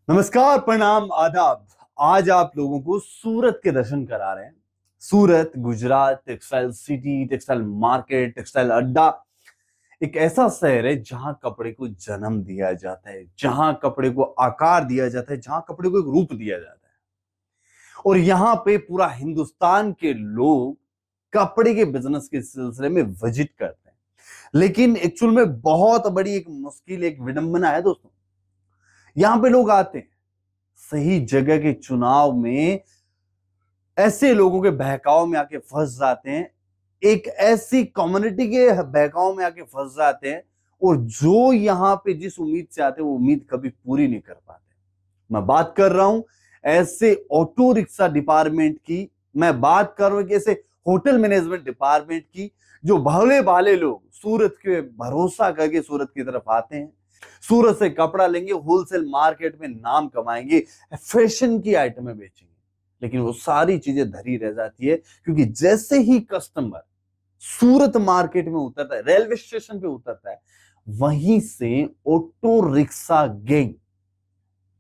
नमस्कार, प्रणाम, आदाब। आज आप लोगों को सूरत के दर्शन करा रहे हैं। Surat Gujarat textile city, textile market, textile अड्डा एक ऐसा शहर है जहां कपड़े को जन्म दिया जाता है, जहां कपड़े को आकार दिया जाता है, जहां कपड़े को एक रूप दिया जाता है। और यहाँ पे पूरा हिंदुस्तान के लोग कपड़े के बिजनेस के सिलसिले में विजिट करते हैं। लेकिन एक्चुअल में बहुत बड़ी एक मुश्किल, एक विडंबना है दोस्तों। यहां पे लोग आते हैं, सही जगह के चुनाव में ऐसे लोगों के बहकाव में आके फंस जाते हैं, एक ऐसी कम्युनिटी के बहकाव में आके फंस जाते हैं, और जो यहां पे जिस उम्मीद से आते हैं वो उम्मीद कभी पूरी नहीं कर पाते। मैं बात कर रहा हूं ऐसे ऑटो रिक्शा डिपार्टमेंट की, मैं बात कर रहा हूं ऐसे होटल मैनेजमेंट डिपार्टमेंट की, जो भले भाले लोग सूरत के भरोसा करके सूरत की तरफ आते हैं, सूरत से कपड़ा लेंगे, होलसेल मार्केट में नाम कमाएंगे, फैशन की आइटमें बेचेंगे। लेकिन वो सारी चीजें धरी रह जाती है, क्योंकि जैसे ही कस्टमर सूरत मार्केट में उतरता है, रेलवे स्टेशन पे उतरता है, वहीं से ऑटो रिक्शा गैंग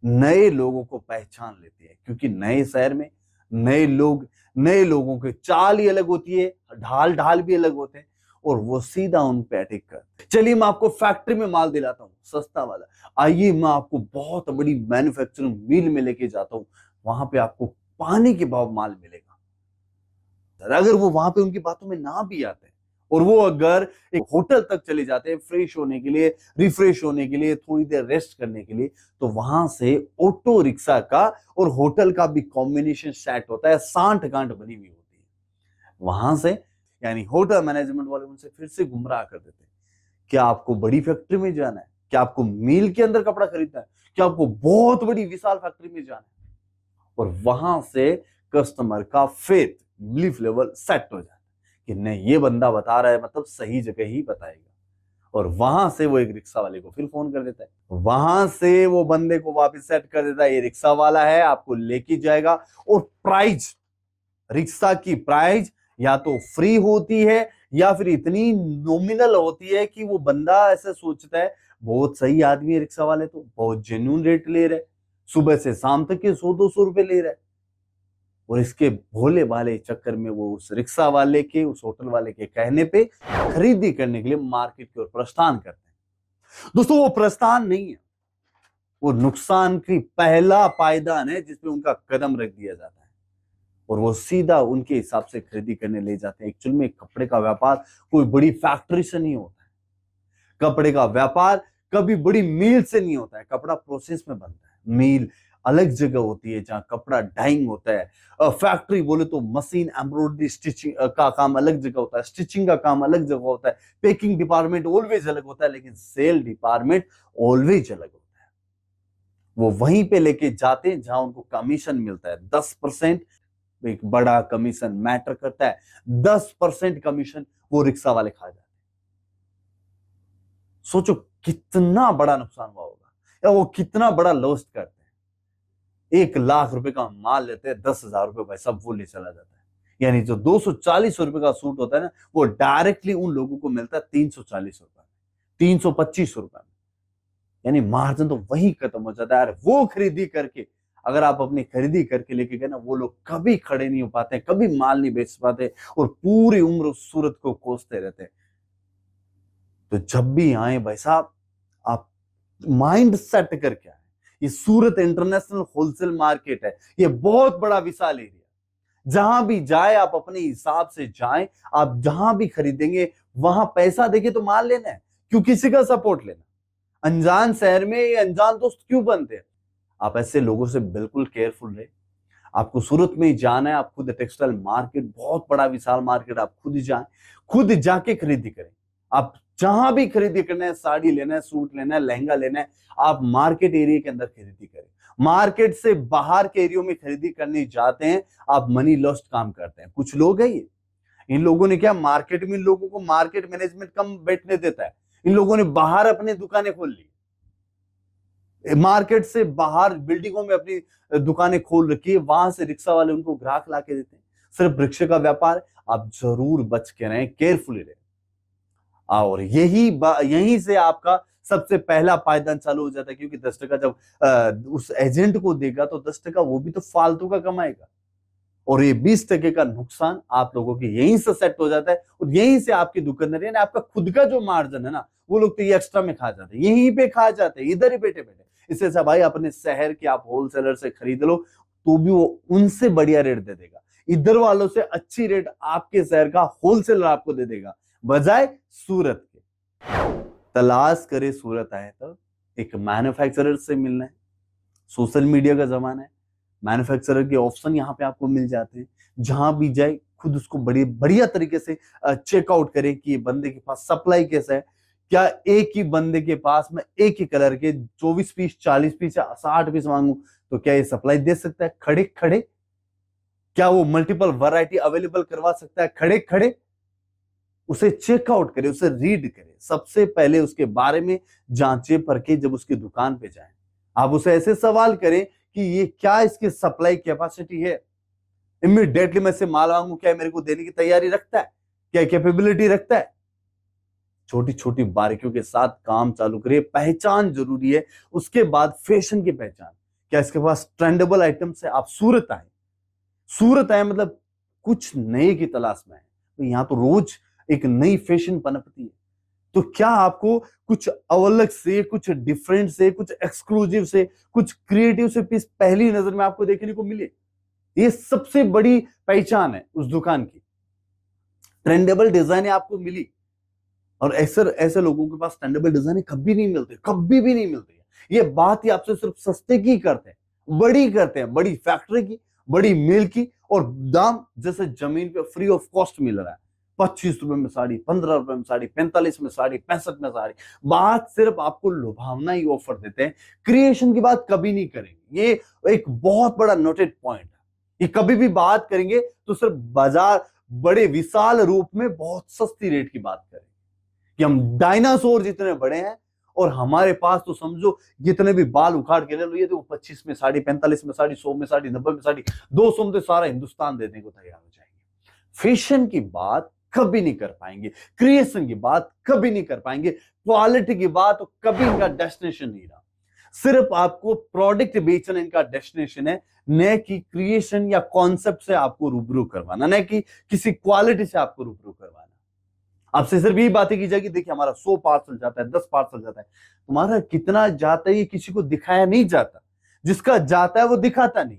नए लोगों को पहचान लेती है। क्योंकि नए शहर में नए लोग, नए लोगों की चाल ही अलग होती है, ढाल ढाल भी अलग होते हैं, और वो सीधा उन पे अटैक करते हैं। चलिए मैं आपको फैक्ट्री में माल दिलाता हूं, सस्ता वाला। आइए मैं आपको बहुत बड़ी मैन्युफैक्चरिंग मिल में लेके जाता हूं, वहां पे आपको पानी के भाव माल मिलेगा। अगर वो वहां पे उनकी बातों में ना भी आते हैं, और वो अगर एक होटल तक चले जाते हैं फ्रेश होने के लिए, रिफ्रेश होने के लिए, थोड़ी देर रेस्ट करने के लिए, तो वहां से ऑटो रिक्शा का और होटल का भी कॉम्बिनेशन सेट होता है, सांठ गांठ बनी हुई होती है। वहां से यानी होटल मैनेजमेंट वाले उनसे फिर से गुमराह कर देते हैं। क्या आपको बड़ी फैक्ट्री में जाना है? क्या आपको मील के अंदर कपड़ा खरीदना है? क्या आपको बहुत बड़ी विशाल फैक्ट्री में जाना है? और वहां से कस्टमर का फेथ, बिलीफ लेवल सेट हो जाता है कि नहीं, ये बंदा बता रहा है मतलब सही जगह ही बताएगा। और वहां से वो एक रिक्शा वाले को फिर फोन कर देता है, वहां से वो बंदे को वापस सेट कर देता है, ये रिक्शा वाला है, आपको लेके जाएगा। और प्राइस, रिक्शा की प्राइस या तो फ्री होती है या फिर इतनी नॉमिनल होती है कि वो बंदा ऐसे सोचता है बहुत सही आदमी है रिक्शा वाले, तो बहुत जेन्युइन रेट ले रहे, सुबह से शाम तक के 100-200 रुपए ले रहे। और इसके भोले भाले चक्कर में वो उस रिक्शा वाले के, उस होटल वाले के कहने पे खरीदी करने के लिए मार्केट की ओर प्रस्थान करते हैं। दोस्तों वो प्रस्थान नहीं है, वो नुकसान की पहला पायदान है जिसपे उनका कदम रख दिया जाता है, और वो सीधा उनके हिसाब से खरीदी करने ले जाते हैं। एक्चुअल में कपड़े का व्यापार कोई बड़ी फैक्ट्री से नहीं होता है, कपड़े का व्यापार कभी बड़ी मील से नहीं होता है। कपड़ा प्रोसेस में बनता है, मील अलग जगह होती है जहां कपड़ा डाइंग होता है। फैक्ट्री बोले तो मशीन, एम्ब्रॉयडरी, स्टिचिंग का काम अलग जगह होता है, स्टिचिंग का काम अलग जगह होता है, पैकिंग डिपार्टमेंट ऑलवेज अलग होता है, लेकिन सेल डिपार्टमेंट ऑलवेज अलग होता है। वो वहीं पे लेके जाते हैं जहां उनको कमीशन मिलता है 10%। एक बड़ा कमीशन मैटर करता है, 10% कमीशन वो रिक्शा वाले खा जाते हैं। सोचो कितना बड़ा नुकसान हुआ होगा, या वो कितना बड़ा लॉस करते हैं। 1 लाख रुपए का माल लेते हैं, 10,000 रुपए भाई सब वो ले चला जाता है। यानी जो 240 रुपए का सूट होता है ना, वो डायरेक्टली उन लोगों को मिलता है 340 रुपए में, 325 रुपए में। यानी मार्जिन तो वही खत्म हो जाता है यार। वो खरीदी करके अगर आप अपनी खरीदी करके लेके गए ना, वो लोग कभी खड़े नहीं हो पाते, कभी माल नहीं बेच पाते, और पूरी उम्र उस सूरत को कोसते रहते हैं। तो जब भी आए भाई साहब, आप माइंड सेट करके आए। ये सूरत इंटरनेशनल होलसेल मार्केट है, ये बहुत बड़ा विशाल एरिया। जहां भी जाए आप अपने हिसाब से जाएं, आप जहां भी खरीदेंगे वहां पैसा देके तो माल लेना है, क्यों किसी का सपोर्ट लेना। अनजान शहर में ये अनजान दोस्त क्यों बनते हैं? आप ऐसे लोगों से बिल्कुल केयरफुल रहे। आपको सूरत में ही जाना है, आप खुद टेक्सटाइल मार्केट, बहुत बड़ा विशाल मार्केट, आप खुद ही जाएं, खुद जाके खरीदी करें। आप जहां भी खरीदी करना है, साड़ी लेना है, सूट लेना है, लहंगा लेना है, आप मार्केट एरिया के अंदर खरीदी करें। मार्केट से बाहर के एरियो में खरीदी करने जाते हैं, आप मनी लॉस्ट काम करते हैं। कुछ लोग हैं ये, इन लोगों ने क्या, मार्केट में इन लोगों को मार्केट मैनेजमेंट कम बैठने देता है, इन लोगों ने बाहर अपनी दुकानें खोल ली, मार्केट से बाहर बिल्डिंगों में अपनी दुकानें खोल रखी है, वहां से रिक्शा वाले उनको ग्राहक ला के देते हैं। सिर्फ रिक्शे का व्यापार, आप जरूर बच के रहें, केयरफुली रहें। और यहीं से आपका सबसे पहला पायदान चालू हो जाता है, क्योंकि 10% जब उस एजेंट को देगा तो 10% वो भी तो फालतू का कमाएगा, और ये 20% का नुकसान आप लोगों के यहीं से सेट हो जाता है, और यहीं से आपकी दुकानदारी यानी आपका खुद का जो मार्जिन है ना, वो लोग तो ये एक्स्ट्रा में खा जाते हैं, यहीं पे खा जाते हैं, इधर ही बैठे बैठे। इससे अच्छा भाई अपने शहर के आप होलसेलर से खरीद लो, तो भी वो उनसे बढ़िया रेट दे देगा, इधर वालों से अच्छी रेट आपके शहर का होलसेलर आपको दे देगा, बजाय सूरत के। तलाश करे सूरत आए तो एक मैन्युफैक्चरर से मिलना है। सोशल मीडिया का जमाना है, मैन्युफैक्चरर के ऑप्शन यहाँ पे आपको मिल जाते हैं, जहां भी जाए खुद उसको बड़ी बढ़िया तरीके से चेकआउट करें कि बंदे के पास सप्लाई कैसा है, क्या एक ही बंदे के पास मैं एक ही कलर के 24 पीस 40 पीस या 60 पीस मांगू तो क्या ये सप्लाई दे सकता है खड़े खड़े, क्या वो मल्टीपल वैरायटी अवेलेबल करवा सकता है खड़े खड़े। उसे चेकआउट करे, उसे रीड करे, सबसे पहले उसके बारे में जांचे परखे। जब उसकी दुकान पे जाए आप उसे ऐसे सवाल करें कि ये क्या इसकी सप्लाई कैपेसिटी है, इमीडिएटली मैं से माल मांगू क्या मेरे को देने की तैयारी रखता है, क्या कैपेबिलिटी रखता है। छोटी छोटी बारीकियों के साथ काम चालू करिए। पहचान जरूरी है, उसके बाद फैशन की पहचान, क्या इसके पास ट्रेंडेबल आइटम है। आप सूरत आए, सूरत आए मतलब कुछ नए की तलाश में है, तो यहाँ तो रोज एक नई फैशन पनपती है, तो क्या आपको कुछ अलग से, कुछ डिफरेंट से, कुछ एक्सक्लूसिव से, कुछ क्रिएटिव से पीस पहली नजर में आपको देखने को मिले। ये सबसे बड़ी पहचान है उस दुकान की। ट्रेंडेबल डिजाइन आपको मिली, और ऐसे ऐसे लोगों के पास ट्रेंडेबल डिजाइन कभी नहीं मिलते, कभी भी नहीं मिलती है। ये बात ही आपसे सिर्फ सस्ते की करते हैं, बड़ी करते हैं, बड़ी फैक्ट्री की, बड़ी मिल की, और दाम जैसे जमीन पे फ्री ऑफ कॉस्ट मिल रहा है। 25 रुपए में साड़ी, 15 रुपए में साड़ी, 45 में साड़ी, 65 में साड़ी। बात सिर्फ आपको लुभावना ही ऑफर देते हैं, क्रिएशन की बात कभी नहीं करेंगे। ये एक बहुत बड़ा नोटेड पॉइंट है। ये कभी भी बात करेंगे तो सिर्फ बाजार बड़े विशाल रूप में बहुत सस्ती रेट की बात करेंगे, कि हम डायनासोर जितने बड़े हैं, और हमारे पास तो समझो जितने भी बाल उखाड़ के ले लो, ये तो 25 में साड़ी, 45 में साड़ी, 100 में साड़ी, 90 में साड़ी, 200 में तो सारा हिंदुस्तान देने को तैयार हो जाएंगे। फैशन की बात कभी नहीं कर पाएंगे, क्रिएशन की बात कभी नहीं कर पाएंगे, क्वालिटी की बात तो कभी इनका डेस्टिनेशन नहीं रहा। सिर्फ आपको प्रोडक्ट बेचना इनका डेस्टिनेशन है, न कि क्रिएशन या कॉन्सेप्ट से आपको रूबरू करवाना, न कि किसी क्वालिटी से आपको रूबरू करवाना। आपसे सिर्फ यही बातें की जाएगी, देखिए हमारा 100 पार्सल जाता है, 10 पार्सल जाता है, तुम्हारा कितना जाता है ये किसी को दिखाया नहीं जाता। जिसका जाता है वो दिखाता नहीं,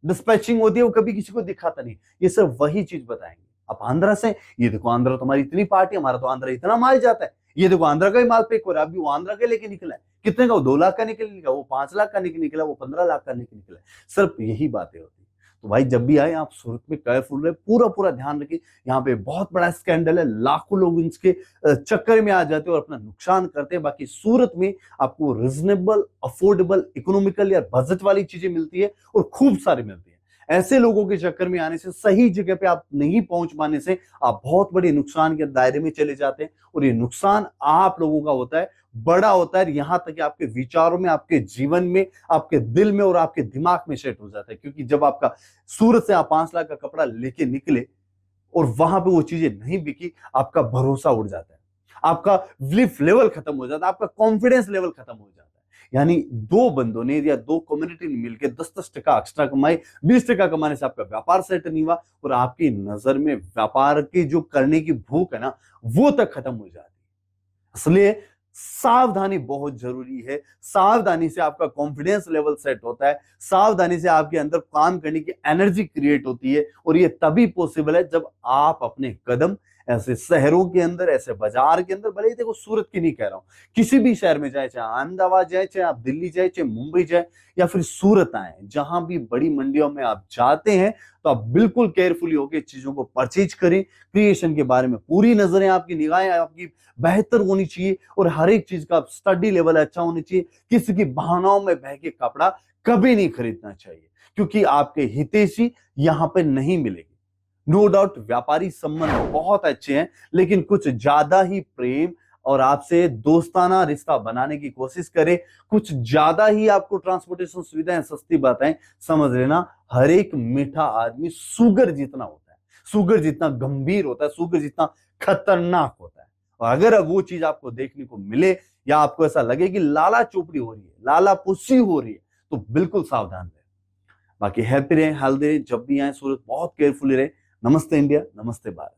डिस्पैचिंग होती है वो कभी किसी को दिखाता नहीं। ये सब वही चीज बताएंगे। आप आंध्रा से, ये देखो आंध्रा तुम्हारी इतनी पार्टी, हमारा तो आंध्रा इतना माल जाता है, ये देखो आंध्रा का ही माल पैक हो रहा है, अभी वो आंध्रा के लेके निकला है, कितने का, वो 2 लाख का निकला, वो 5 लाख का निकला, वो 15 लाख का निकला। सिर्फ यही बातें होती है। तो भाई जब भी आए आप सूरत में केयरफुल रहे, पूरा पूरा ध्यान रखिए। यहाँ पे बहुत बड़ा स्कैंडल है, लाखों लोग इसके चक्कर में आ जाते हैं और अपना नुकसान करते हैं। बाकी सूरत में आपको रिजनेबल, अफोर्डेबल, इकोनॉमिकल या बजट वाली चीजें मिलती है, और खूब सारी मिलती है। ऐसे लोगों के चक्कर में आने से, सही जगह पे आप नहीं पहुंच पाने से आप बहुत बड़े नुकसान के दायरे में चले जाते हैं, और ये नुकसान आप लोगों का होता है, बड़ा होता है, यहां तक कि आपके विचारों में, आपके जीवन में, आपके दिल में और आपके दिमाग में सेट हो जाता है। क्योंकि जब आपका सूरत से आप 5 लाख का कपड़ा लेके निकले और वहां पे वो चीजें नहीं बिकी, आपका भरोसा उड़ जाता है, आपका बिलीफ लेवल खत्म हो जाता है, आपका कॉन्फिडेंस लेवल खत्म हो जाता है। यानी 2 बंदों ने या 2 कम्युनिटी ने मिलकर 10-10 टका एक्स्ट्रा कमाए, 20 टका कमाने से आपका व्यापार सेट नहीं हुआ, और आपकी नजर में व्यापार की जो करने की भूख है ना, वो तक खत्म हो जाती है। इसलिए सावधानी बहुत जरूरी है। सावधानी से आपका कॉन्फिडेंस लेवल सेट होता है, सावधानी से आपके अंदर काम करने की एनर्जी क्रिएट होती है, और ये तभी पॉसिबल है जब आप अपने कदम ऐसे शहरों के अंदर, ऐसे बाजार के अंदर, भले ही देखो सूरत की नहीं कह रहा हूं, किसी भी शहर में जाए, चाहे अहमदाबाद जाए, चाहे आप दिल्ली जाए, चाहे मुंबई जाए, या फिर सूरत आए, जहां भी बड़ी मंडियों में आप जाते हैं, तो आप बिल्कुल केयरफुली होकर चीजों को परचेज करें। क्रिएशन के बारे में पूरी नजरें, आपकी निगाहें आपकी बेहतर होनी चाहिए, और हर एक चीज का स्टडी लेवल अच्छा होना चाहिए। किसी की भावनाओं में बह के कपड़ा कभी नहीं खरीदना चाहिए, क्योंकि आपके हितैषी यहां पे नहीं मिलेगी। नो डाउट व्यापारी संबंध बहुत अच्छे हैं, लेकिन कुछ ज्यादा ही प्रेम और आपसे दोस्ताना रिश्ता बनाने की कोशिश करें, कुछ ज्यादा ही आपको ट्रांसपोर्टेशन सुविधाएं सस्ती बताएं। समझ लेना, हर एक मीठा आदमी सुगर जितना होता है, सुगर जितना गंभीर होता है, सुगर जितना खतरनाक होता है। और अगर अब वो चीज आपको देखने को मिले या आपको ऐसा लगे कि लाला चोपड़ी हो रही है, लाला पुस्सी हो रही है, तो बिल्कुल सावधान रहे। बाकी हैप्पी रहे, हेल्दी रहे, जब भी आए सूरत बहुत केयरफुली रहे। नमस्ते इंडिया, नमस्ते भारत।